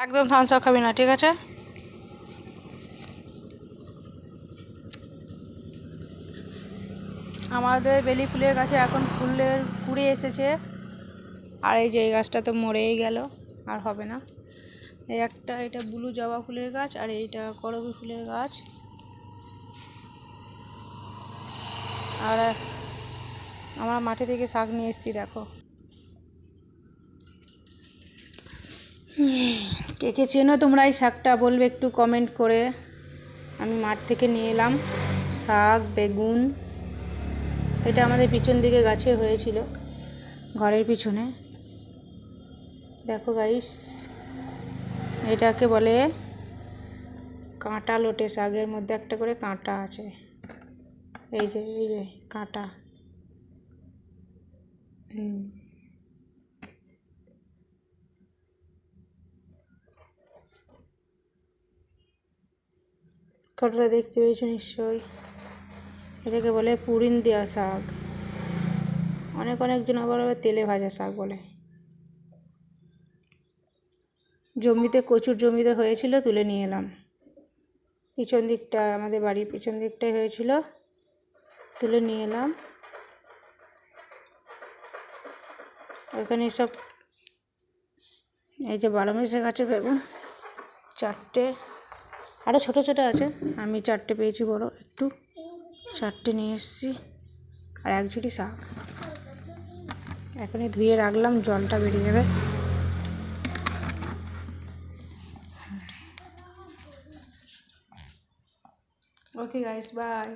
একদম থামস খাবি না, ঠিক আছে? আমাদের বেলি ফুলের গাছে এখন ফুলের কুড়ি এসেছে। আর এই যে এই গাছটা তো মরেই গেল, আর হবে না। এই একটা, এটা ব্লু জবা ফুলের গাছ, আর এইটা করবী ফুলের গাছ। আর আমরা মাঠে থেকে শাক নিয়ে এসেছি, দেখো। কে কে চেনো তোমরা এই শাকটা বলবে একটু কমেন্ট করে। আমি মাঠ থেকে নিয়ে এলাম শাক, বেগুন। এটা আমাদের পিছন দিকে গাছে হয়েছিল, ঘরের পিছনে। দেখো গাইস, এটাকে বলে কাঁটা লোটে শাকের মধ্যে একটা করে কাঁটা আছে। এই যে কাঁটা। কাঁটাটা দেখতে পেয়েছো নিশ্চয়ই। এটাকে বলে পুরিন দেওয়া শাক। অনেকজন আবার তেলে ভাজা শাক বলে। জমিতে, কচুর জমিতে হয়েছিল, তুলে নিয়ে এলাম। পিছন দিকটা, আমাদের বাড়ির পিছন দিকটাই হয়েছিল, তুলে নিয়ে এলাম। ওখানে সব, এই যে 12 মাসে গাছে বেগুন 4টে, আরও ছোটো ছোটো আছে। আমি 4টে পেয়েছি, বড় একটু, 4টে নিয়ে এসেছি। আর 1 ঝুড়ি শাক। এখনই ধুয়ে রাখলাম, জলটা বেরিয়ে যাবে। Okay guys, by.